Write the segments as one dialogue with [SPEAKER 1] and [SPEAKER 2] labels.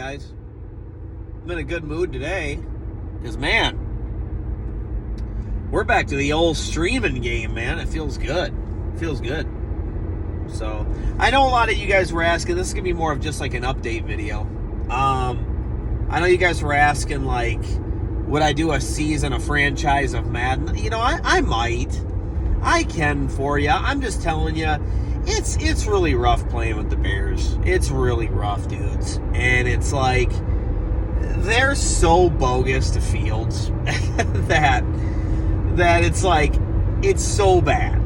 [SPEAKER 1] guys. I'm in a good mood today because, man, we're back to the old streaming game, man. It feels good. It feels good. So, I know a lot of you guys were asking. This is going to be more of just like an update video. I know you guys were asking, like, would I do a season, a franchise of Madden? You know, I might. I can for you. I'm just telling you, it's really rough playing with the Bears. It's really rough, dudes. And it's like, they're so bogus to Fields that it's like, it's so bad.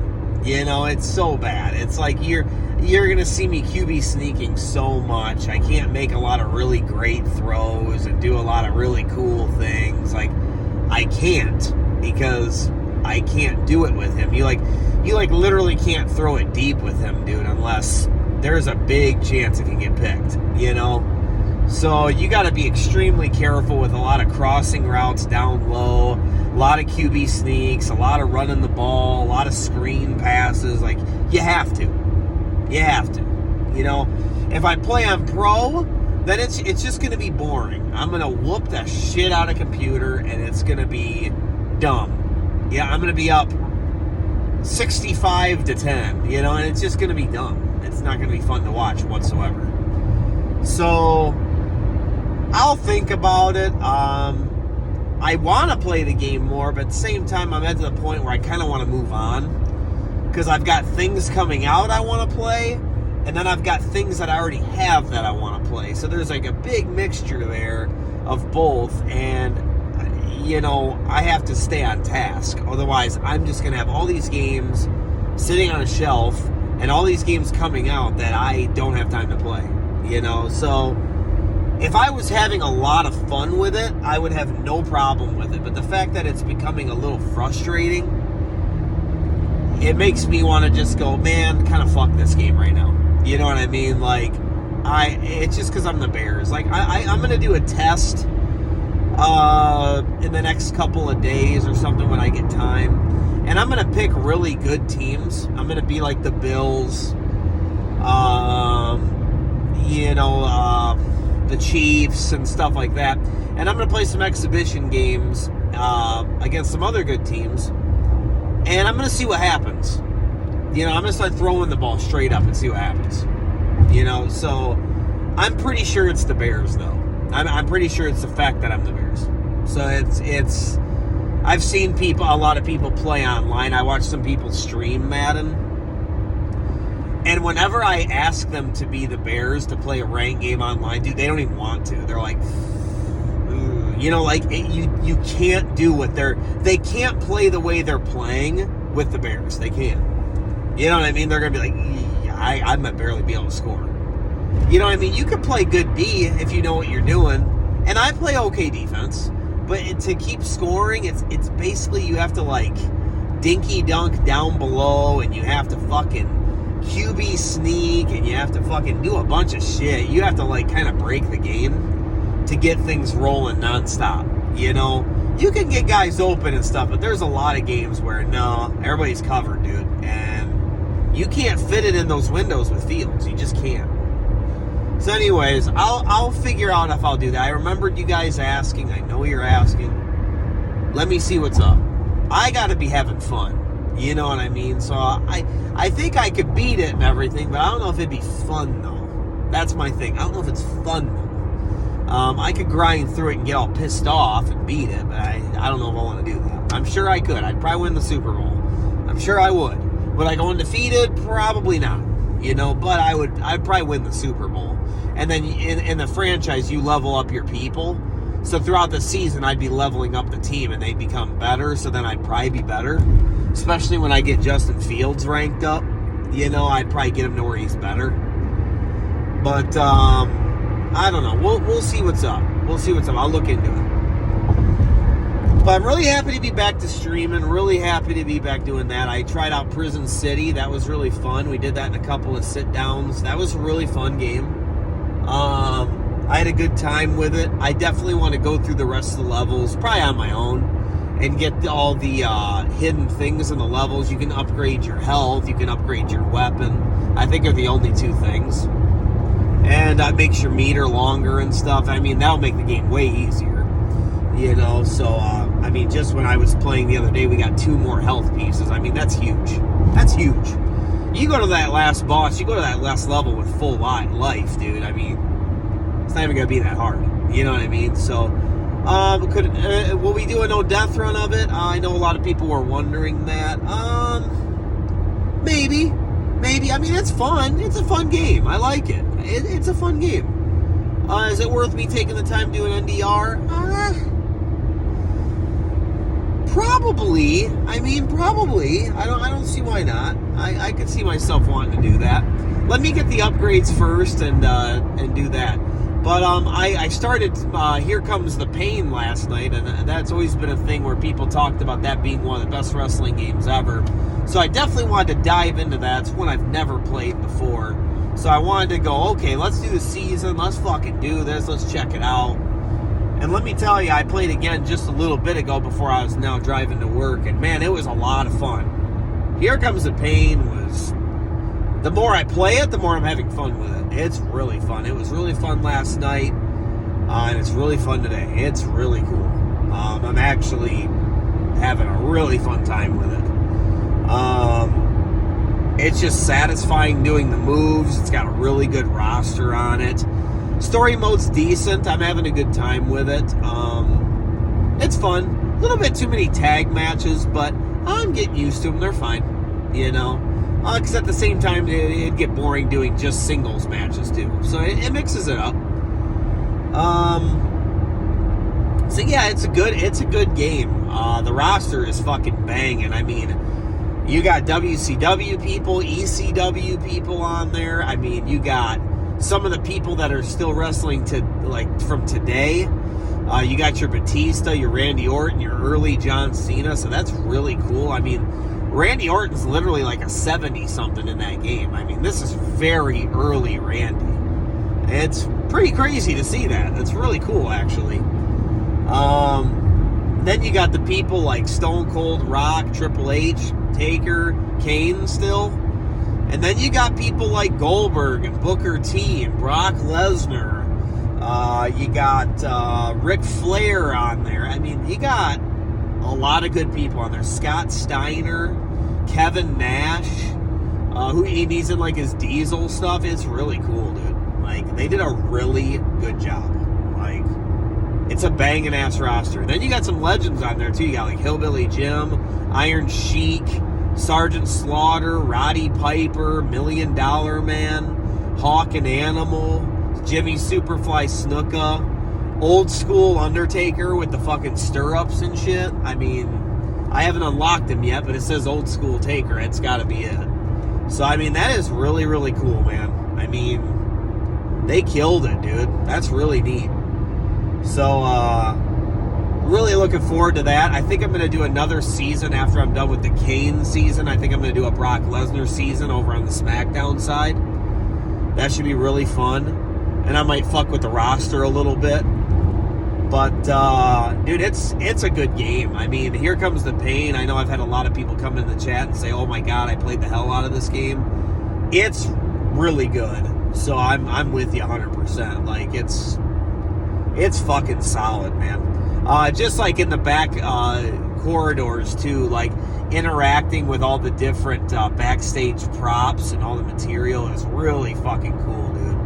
[SPEAKER 1] You know, it's so bad. It's like you're going to see me QB sneaking so much. I can't make a lot of really great throws and do a lot of really cool things. Like, I can't because I can't do it with him. You literally can't throw it deep with him, dude, unless there's a big chance it can get picked, you know? So you got to be extremely careful with a lot of crossing routes down low, a lot of QB sneaks, a lot of running the ball, a lot of screen passes. Like, you have to. You have to. You know, if I play on pro, then it's just going to be boring. I'm going to whoop the shit out of computer, and it's going to be dumb. Yeah, I'm going to be up 65-10, you know, and it's just going to be dumb. It's not going to be fun to watch whatsoever. So, I'll think about it. I want to play the game more, but at the same time, I'm at the point where I kind of want to move on. Because I've got things coming out I want to play, and then I've got things that I already have that I want to play. So there's like a big mixture there of both, and, you know, I have to stay on task. Otherwise, I'm just going to have all these games sitting on a shelf, and all these games coming out that I don't have time to play, you know? So if I was having a lot of fun with it, I would have no problem with it. But the fact that it's becoming a little frustrating, it makes me want to just go, man, kind of fuck this game right now. You know what I mean? Like, it's just because I'm the Bears. Like, I'm going to do a test in the next couple of days or something when I get time. And I'm going to pick really good teams. I'm going to be like the Bills, you know, the Chiefs and stuff like that. And I'm going to play some exhibition games against some other good teams. And I'm going to see what happens. You know, I'm going to start throwing the ball straight up and see what happens. You know, so I'm pretty sure it's the Bears, though. I'm pretty sure it's the fact that I'm the Bears. So it's I've seen a lot of people play online. I watch some people stream Madden. And whenever I ask them to be the Bears to play a ranked game online, dude, they don't even want to. They're like, you know, like, you can't do what they can't play the way they're playing with the Bears. They can't. You know what I mean? They're going to be like, I might barely be able to score. You know what I mean? You can play good D if you know what you're doing. And I play okay defense. But to keep scoring, it's basically you have to, like, dinky dunk down below, and you have to fucking QB sneak, and you have to fucking do a bunch of shit. You have to, like, kind of break the game to get things rolling nonstop. You know, you can get guys open and stuff, but there's a lot of games where, no, everybody's covered, dude. And you can't fit it in those windows with Fields. You just can't. So anyways, I'll figure out if I'll do that. I remembered you guys asking. I know you're asking. Let me see what's up. I got to be having fun. You know what I mean? So I think I could beat it and everything, but I don't know if it'd be fun, though. That's my thing. I don't know if it's fun, though. I could grind through it and get all pissed off and beat it, but I don't know if I want to do that. I'm sure I could. I'd probably win the Super Bowl. I'm sure I would. Would I go undefeated? Probably not. You know, but I'd probably win the Super Bowl. And then in the franchise, you level up your people. So throughout the season, I'd be leveling up the team, and they'd become better. So then I'd probably be better. Especially when I get Justin Fields ranked up. You know, I'd probably get him to where he's better. But, I don't know. We'll see what's up. We'll see what's up. I'll look into it. But I'm really happy to be back to streaming. Really happy to be back doing that. I tried out Prison City. That was really fun. We did that in a couple of sit-downs. That was a really fun game. I had a good time with it. I definitely want to go through the rest of the levels, probably on my own, and get all the hidden things in the levels. You can upgrade your health. You can upgrade your weapon. I think are the only two things. and makes your meter longer and stuff. I mean, that'll make the game way easier, you know. So I mean, just when I was playing the other day, we got 2 more health pieces. I mean, that's huge. That's huge. You go to that last boss, you go to that last level with full life, dude. I mean, it's not even gonna be that hard. You know what I mean? So, will we do a no death run of it? I know a lot of people were wondering that. Maybe. I mean, it's fun. It's a fun game. I like it. It's a fun game. Is it worth me taking the time to do an NDR? Probably. I mean, probably. I don't see why not. I could see myself wanting to do that. Let me get the upgrades first and do that. But I started Here Comes the Pain last night, and that's always been a thing where people talked about that being one of the best wrestling games ever. So I definitely wanted to dive into that. It's one I've never played before. So I wanted to go, okay, let's do the season. Let's fucking do this. Let's check it out. And let me tell you, I played again just a little bit ago before I was now driving to work. And man, it was a lot of fun. Here Comes the Pain was... The more I play it, the more I'm having fun with it. It's really fun. It was really fun last night. And it's really fun today. It's really cool. I'm actually having a really fun time with it. It's just satisfying doing the moves. It's got a really good roster on it. Story mode's decent. I'm having a good time with it. It's fun. A little bit too many tag matches, but I'm getting used to them. They're fine, you know. Because at the same time, it'd get boring doing just singles matches too. So it mixes it up. So yeah, it's a good game. The roster is fucking banging. I mean, you got WCW people, ECW people on there. I mean, you got some of the people that are still wrestling from today. You got your Batista, your Randy Orton, your early John Cena. So that's really cool. I mean, Randy Orton's literally like a 70-something in that game. I mean, this is very early Randy. It's pretty crazy to see that. It's really cool, actually. Then you got the people like Stone Cold, Rock, Triple H, Taker, Kane still. And then you got people like Goldberg and Booker T and Brock Lesnar. You got Ric Flair on there. I mean, you got a lot of good people on there. Scott Steiner, Kevin Nash, he's in like his Diesel stuff. It's really cool, dude. Like, they did a really good job. Like, it's a banging ass roster. Then you got some legends on there too. You got like Hillbilly Jim, Iron Sheik, Sergeant Slaughter, Roddy Piper, $1 Million Man, Hawk and Animal, Jimmy Superfly Snuka, Old School Undertaker with the fucking stirrups and shit. I mean, I haven't unlocked him yet, but it says Old School Taker. It's got to be it. So, I mean, that is really, really cool, man. I mean, they killed it, dude. That's really neat. So, really looking forward to that. I think I'm going to do another season after I'm done with the Kane season. I think I'm going to do a Brock Lesnar season over on the SmackDown side. That should be really fun. And I might fuck with the roster a little bit. But, dude, it's a good game. I mean, Here Comes the Pain. I know I've had a lot of people come in the chat and say, oh my God, I played the hell out of this game. It's really good. So I'm with you 100%. Like, it's fucking solid, man. Just like in the back corridors, too, like interacting with all the different backstage props and all the material is really fucking cool, dude.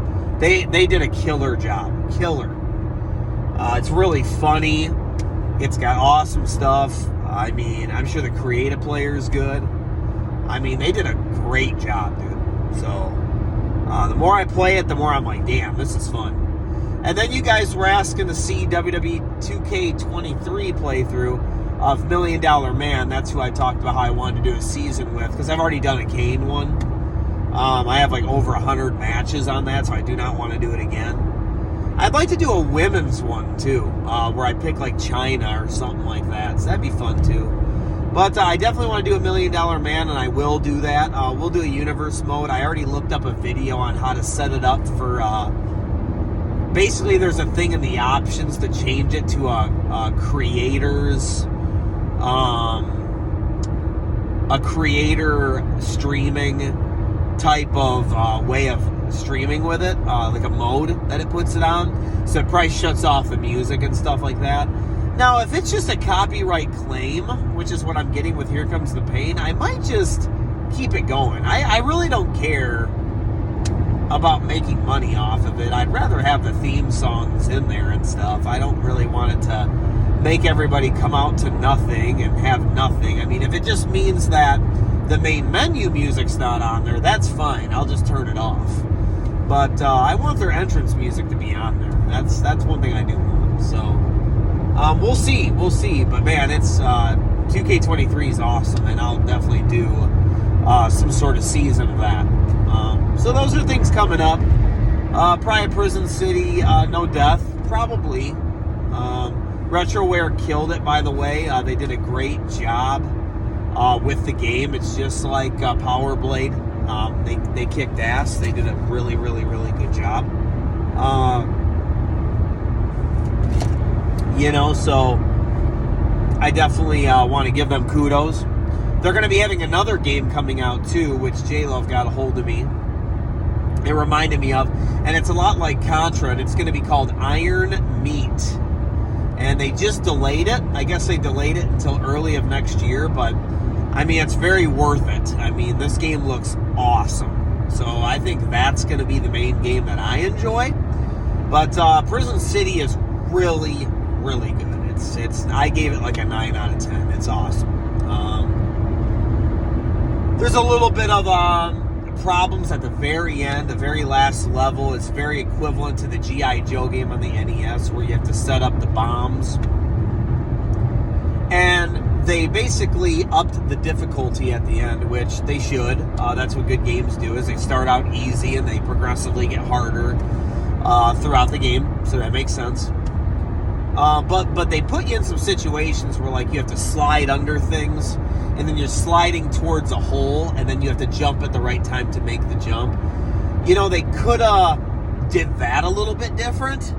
[SPEAKER 1] They did a killer job. Killer. It's really funny. It's got awesome stuff. I mean, I'm sure the creative player is good. I mean, they did a great job, dude. So, the more I play it, the more I'm like, damn, this is fun. And then you guys were asking to see WWE 2K23 playthrough of $1 Million Man. That's who I talked about how I wanted to do a season with, because I've already done a Kane one. I have like over 100 matches on that, so I do not want to do it again. I'd like to do a women's one, too, where I pick, like, China or something like that. So that'd be fun, too. But I definitely want to do $1 Million Man, and I will do that. We'll do a universe mode. I already looked up a video on how to set it up for... basically, there's a thing in the options to change it to a creator's... a creator streaming type of way of streaming with it, like a mode that it puts it on, so it probably shuts off the music and stuff like that. Now, if it's just a copyright claim, which is what I'm getting with Here Comes the Pain, I might just keep it going. I really don't care about making money off of it. I'd rather have the theme songs in there and stuff. I don't really want it to make everybody come out to nothing and have nothing. I mean, if it just means that the main menu music's not on there, that's fine. I'll just turn it off. But I want their entrance music to be on there. That's one thing I do want. So we'll see. But man, it's 2K23 is awesome, and I'll definitely do some sort of season of that. So those are things coming up. Probably Prison City, no death, probably. Retroware killed it, by the way. They did a great job with the game. It's just like Power Blade. They kicked ass. They did a really, really, really good job. So I definitely want to give them kudos. They're going to be having another game coming out too, which J-Love got a hold of me. It reminded me of, and it's a lot like Contra, and it's going to be called Iron Meat. And they just delayed it. I guess they delayed it until early of next year, but I mean, it's very worth it. I mean, this game looks awesome. So I think that's going to be the main game that I enjoy. But Prison City is really, really good. I gave it like a 9 out of 10. It's awesome. There's a little bit of problems at the very end, the very last level. It's very equivalent to the G.I. Joe game on the NES, where you have to set up the bombs. And they basically upped the difficulty at the end, which they should. That's what good games do, is they start out easy and they progressively get harder throughout the game. So that makes sense. But they put you in some situations where, like, you have to slide under things, and then you're sliding towards a hole, and then you have to jump at the right time to make the jump. They could have did that a little bit different.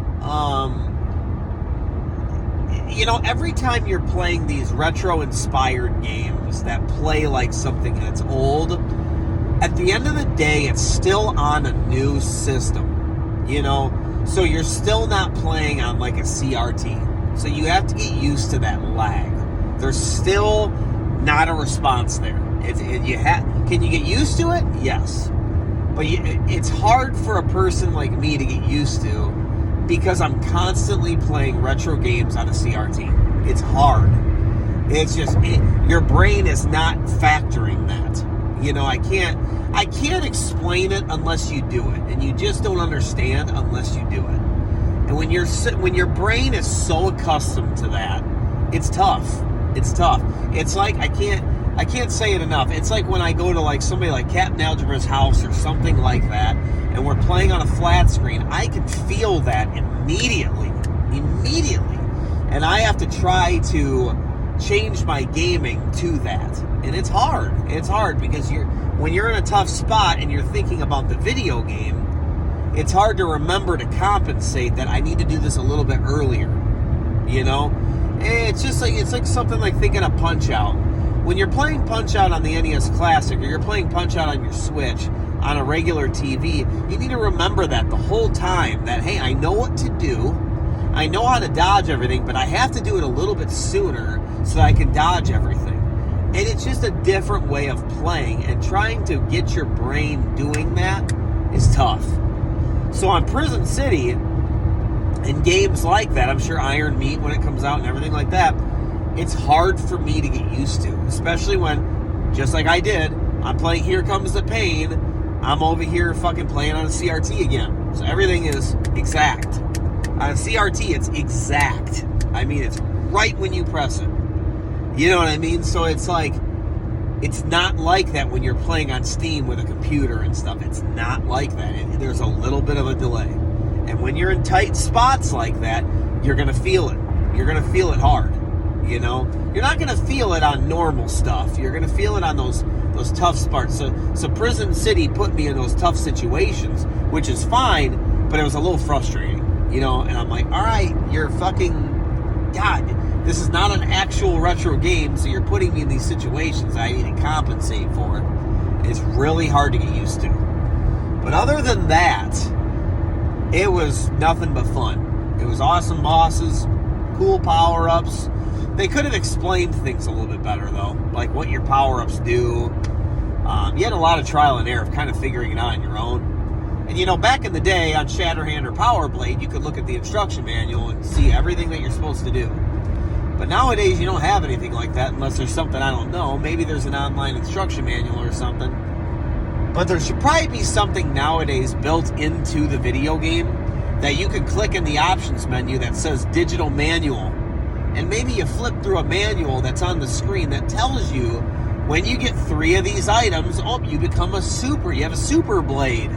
[SPEAKER 1] Every time you're playing these retro-inspired games that play like something that's old, at the end of the day, it's still on a new system, So you're still not playing on like a CRT. So you have to get used to that lag. There's still not a response there. Can you get used to it? Yes. But it's hard for a person like me to get used to, because I'm constantly playing retro games on a CRT. It's hard. It's just, your brain is not factoring that. I can't explain it unless you do it, and you just don't understand unless you do it. And when your brain is so accustomed to that, it's tough. It's tough. It's like, I can't say it enough. It's like when I go to like somebody like Captain Algebra's house or something like that, and we're playing on a flat screen, I can feel that immediately. And I have to try to change my gaming to that. And it's hard. It's hard because when you're in a tough spot and you're thinking about the video game, it's hard to remember to compensate that I need to do this a little bit earlier. It's like something like thinking of Punch-Out. When you're playing Punch-Out on the NES Classic, or you're playing Punch-Out on your Switch on a regular TV, you need to remember that the whole time, that, hey, I know what to do, I know how to dodge everything, but I have to do it a little bit sooner so that I can dodge everything. And it's just a different way of playing, and trying to get your brain doing that is tough. So on Prison City, and games like that, I'm sure Iron Meat, when it comes out and everything like that, it's hard for me to get used to, especially when, just like I did, I'm playing Here Comes the Pain, I'm over here fucking playing on a CRT again. So everything is exact. On a CRT, it's exact. I mean, it's right when you press it. You know what I mean? So it's like, it's not like that when you're playing on Steam with a computer and stuff. It's not like that. There's a little bit of a delay. And when you're in tight spots like that, you're going to feel it. You're going to feel it hard. You're not going to feel it on normal stuff. You're going to feel it on those tough spots. So Prison City put me in those tough situations, which is fine, but it was a little frustrating, and I'm like, all right, you're fucking, God, this is not an actual retro game, so you're putting me in these situations I need to compensate for. It's really hard to get used to. But other than that, it was nothing but fun. It was awesome bosses, cool power-ups. They could have explained things a little bit better, though, like what your power-ups do. You had a lot of trial and error of kind of figuring it out on your own. And, back in the day on Shatterhand or Power Blade, you could look at the instruction manual and see everything that you're supposed to do. But nowadays, you don't have anything like that unless there's something I don't know. Maybe there's an online instruction manual or something. But there should probably be something nowadays built into the video game that you can click in the options menu that says digital manual. And maybe you flip through a manual that's on the screen that tells you when you get 3 of these items, you become you have a super blade.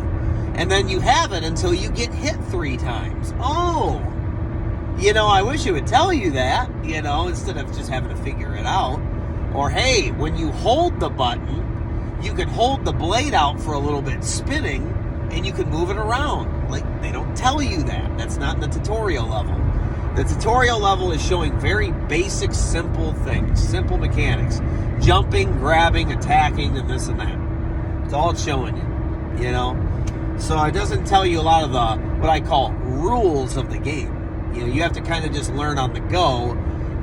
[SPEAKER 1] And then you have it until you get hit 3 times. I wish it would tell you that, instead of just having to figure it out. Or, hey, when you hold the button, you can hold the blade out for a little bit spinning, and you can move it around. Like, they don't tell you that. That's not in the tutorial level. The tutorial level is showing very basic, simple things, simple mechanics. Jumping, grabbing, attacking, and this and that. It's all it's showing you, So it doesn't tell you a lot of the, what I call, rules of the game. You have to kind of just learn on the go.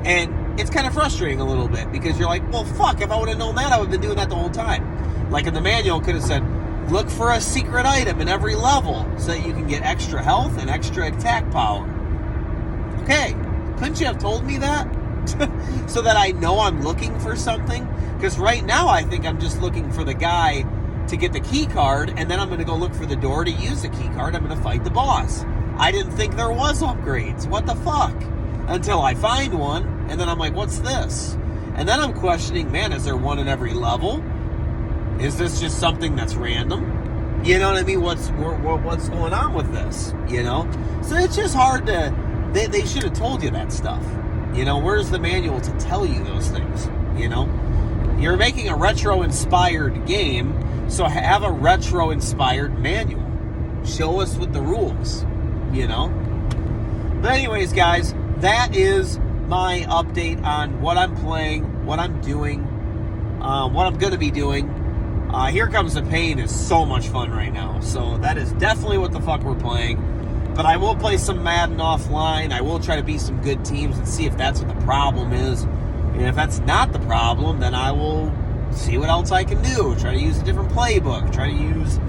[SPEAKER 1] And it's kind of frustrating a little bit because you're like, well, fuck, if I would have known that, I would have been doing that the whole time. Like in the manual, it could have said, look for a secret item in every level so that you can get extra health and extra attack power. Okay, couldn't you have told me that? So that I know I'm looking for something? Because right now I think I'm just looking for the guy to get the key card, and then I'm going to go look for the door to use the key card. I'm going to fight the boss. I didn't think there was upgrades. What the fuck? Until I find one, and then I'm like, what's this? And then I'm questioning, man, is there one in every level? Is this just something that's random? You know what I mean? What's going on with this? So it's just hard to... They should have told you that stuff. Where's the manual to tell you those things? You're making a retro-inspired game, so have a retro-inspired manual. Show us with the rules, But anyways, guys, that is my update on what I'm playing, what I'm doing, what I'm going to be doing. Here Comes the Pain is so much fun right now, so that is definitely what the fuck we're playing. But I will play some Madden offline. I will try to beat some good teams and see if that's what the problem is. And if that's not the problem, then I will see what else I can do. Try to use a different playbook. Try to use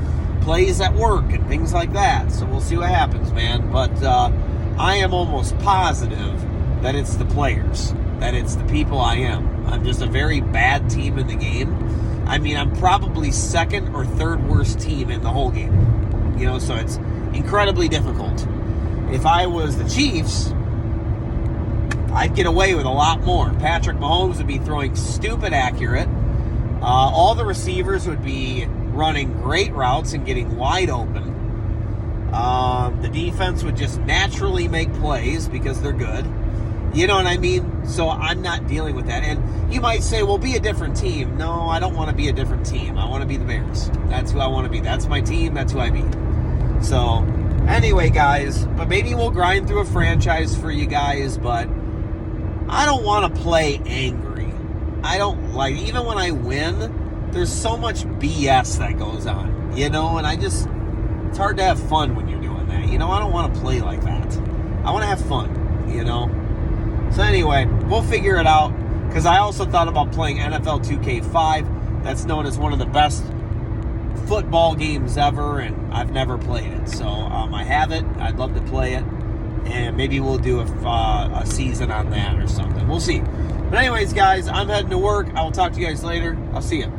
[SPEAKER 1] plays at work and things like that. So we'll see what happens, man. But I am almost positive that it's the players. That it's the people I am. I'm just a very bad team in the game. I mean, I'm probably second or third worst team in the whole game. So it's incredibly difficult. If I was the Chiefs, I'd get away with a lot more. Patrick Mahomes would be throwing stupid accurate. All the receivers would be running great routes and getting wide open. The defense would just naturally make plays because they're good. You know what I mean? So I'm not dealing with that. And you might say, well, be a different team. No, I don't want to be a different team. I want to be the Bears. That's who I want to be. That's my team. That's who I be. So, anyway, guys, but maybe we'll grind through a franchise for you guys, but I don't want to play angry. I don't like, even when I win, there's so much BS that goes on, and it's hard to have fun when you're doing that. I don't want to play like that. I want to have fun, So anyway, we'll figure it out, because I also thought about playing NFL 2K5. That's known as one of the best football games ever, and I've never played it. So I have it. I'd love to play it, and maybe we'll do a season on that or something. We'll see. But anyways, guys, I'm heading to work. I will talk to you guys later. I'll see you.